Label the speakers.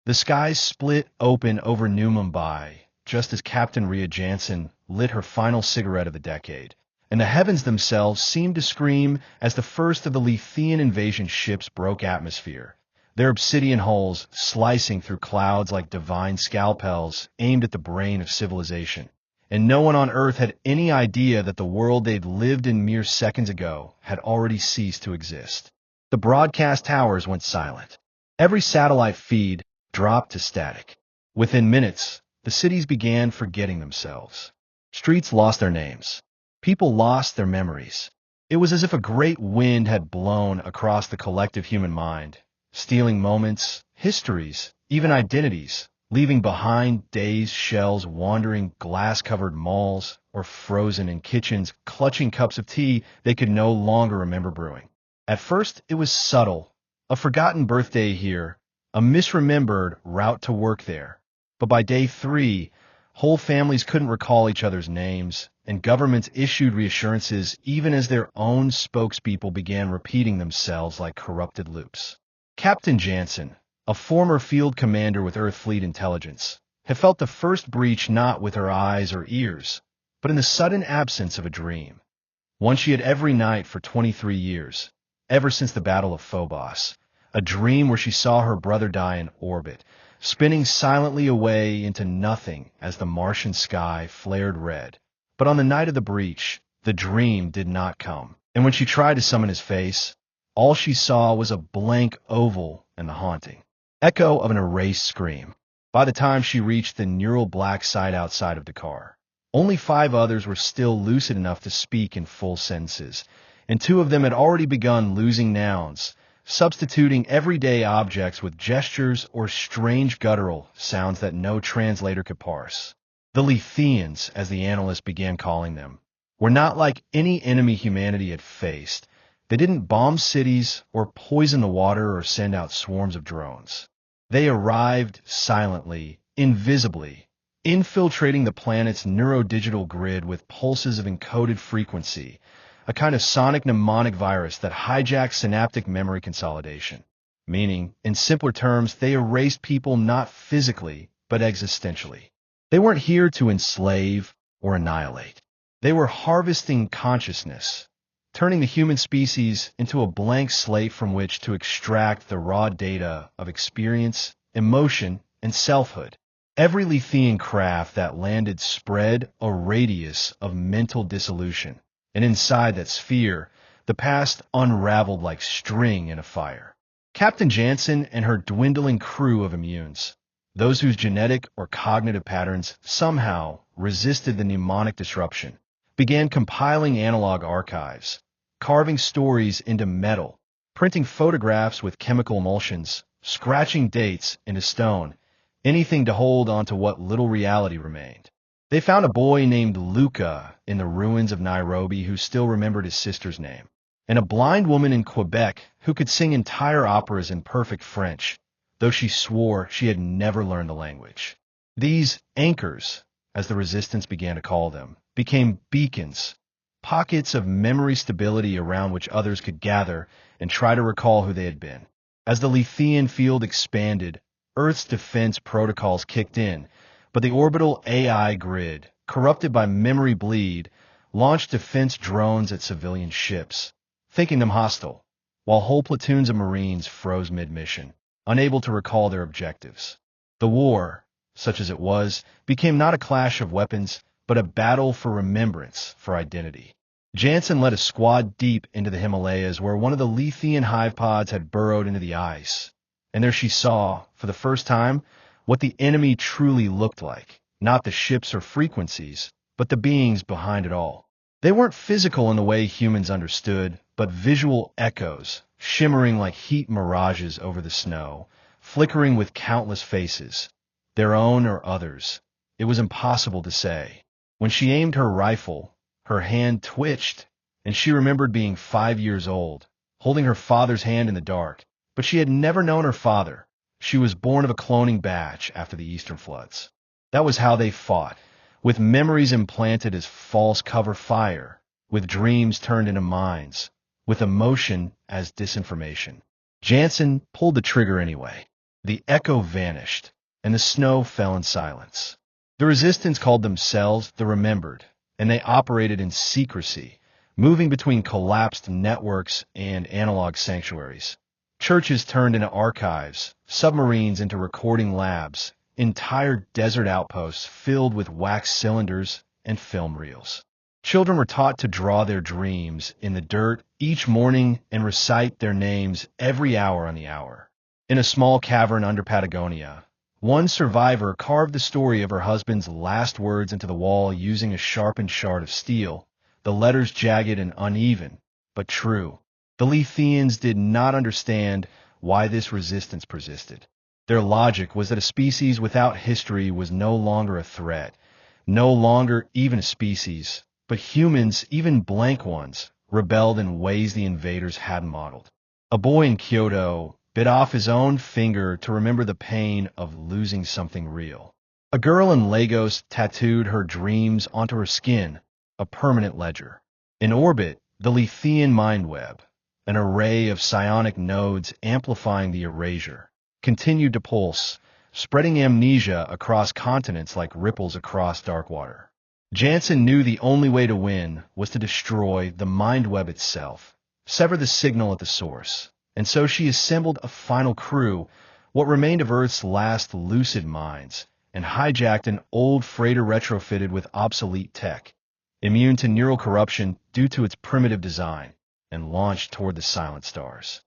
Speaker 1: The skies split open over New Mumbai, just as Captain Rhea Jansen lit her final cigarette of the decade, and the heavens themselves seemed to scream as the first of the Lethean invasion ships broke atmosphere, their obsidian hulls slicing through clouds like divine scalpels aimed at the brain of civilization. And no one on Earth had any idea that the world they'd lived in mere seconds ago had already ceased to exist. The broadcast towers went silent. Every satellite feed dropped to static. Within minutes, the cities began forgetting themselves. Streets lost their names. People lost their memories. It was as if a great wind had blown across the collective human mind, stealing moments, histories, even identities, leaving behind days, shells, wandering glass-covered malls, or frozen in kitchens, clutching cups of tea they could no longer remember brewing. At first, it was subtle, a forgotten birthday here, a misremembered route to work there. But by day 3, whole families couldn't recall each other's names, and governments issued reassurances even as their own spokespeople began repeating themselves like corrupted loops. Captain Jansen, a former field commander with Earth Fleet Intelligence, had felt the first breach not with her eyes or ears, but in the sudden absence of a dream. One she had every night for 23 years, ever since the Battle of Phobos, a dream where she saw her brother die in orbit, spinning silently away into nothing as the Martian sky flared red. But on the night of the breach, the dream did not come, and when she tried to summon his face, all she saw was a blank oval and the haunting echo of an erased scream. By the time she reached the neural black site outside of Dakar, only 5 others were still lucid enough to speak in full sentences, and 2 of them had already begun losing nouns, substituting everyday objects with gestures or strange guttural sounds that no translator could parse. The Letheans, as the analysts began calling them, were not like any enemy humanity had faced. They didn't bomb cities or poison the water or send out swarms of drones. They arrived silently, invisibly, infiltrating the planet's neurodigital grid with pulses of encoded frequency, a kind of sonic mnemonic virus that hijacked synaptic memory consolidation. Meaning, in simpler terms, they erased people not physically, but existentially. They weren't here to enslave or annihilate. They were harvesting consciousness, turning the human species into a blank slate from which to extract the raw data of experience, emotion, and selfhood. Every Lethean craft that landed spread a radius of mental dissolution, and inside that sphere, the past unraveled like string in a fire. Captain Jansen and her dwindling crew of immunes, those whose genetic or cognitive patterns somehow resisted the mnemonic disruption, began compiling analog archives, carving stories into metal, printing photographs with chemical emulsions, scratching dates into stone, anything to hold onto what little reality remained. They found a boy named Luca in the ruins of Nairobi who still remembered his sister's name, and a blind woman in Quebec who could sing entire operas in perfect French, though she swore she had never learned the language. These anchors, as the resistance began to call them, became beacons, pockets of memory stability around which others could gather and try to recall who they had been. As the Lethean field expanded, Earth's defense protocols kicked in, but the orbital AI grid, corrupted by memory bleed, launched defense drones at civilian ships, thinking them hostile, while whole platoons of Marines froze mid-mission, unable to recall their objectives. The war, such as it was, became not a clash of weapons, but a battle for remembrance, for identity. Jansen led a squad deep into the Himalayas where one of the Lethean hive pods had burrowed into the ice, and there she saw, for the first time, what the enemy truly looked like, not the ships or frequencies, but the beings behind it all. They weren't physical in the way humans understood, but visual echoes, shimmering like heat mirages over the snow, flickering with countless faces, their own or others. It was impossible to say. When she aimed her rifle, her hand twitched, and she remembered being 5 years old, holding her father's hand in the dark. But she had never known her father. She was born of a cloning batch after the Eastern floods. That was how they fought, with memories implanted as false cover fire, with dreams turned into mines, with emotion as disinformation. Jansen pulled the trigger anyway. The echo vanished, and the snow fell in silence. The resistance called themselves the Remembered, and they operated in secrecy, moving between collapsed networks and analog sanctuaries. Churches turned into archives, submarines into recording labs, entire desert outposts filled with wax cylinders and film reels. Children were taught to draw their dreams in the dirt each morning and recite their names every hour on the hour. In a small cavern under Patagonia, one survivor carved the story of her husband's last words into the wall using a sharpened shard of steel, the letters jagged and uneven, but true. The Letheans did not understand why this resistance persisted. Their logic was that a species without history was no longer a threat, no longer even a species, but humans, even blank ones, rebelled in ways the invaders hadn't modeled. A boy in Kyoto bit off his own finger to remember the pain of losing something real. A girl in Lagos tattooed her dreams onto her skin, a permanent ledger. In orbit, the Lethean mind web, an array of psionic nodes amplifying the erasure, continued to pulse, spreading amnesia across continents like ripples across dark water. Jansen knew the only way to win was to destroy the mind web itself, sever the signal at the source, and so she assembled a final crew, what remained of Earth's last lucid minds, and hijacked an old freighter retrofitted with obsolete tech, immune to neural corruption due to its primitive design, and launched toward the silent stars.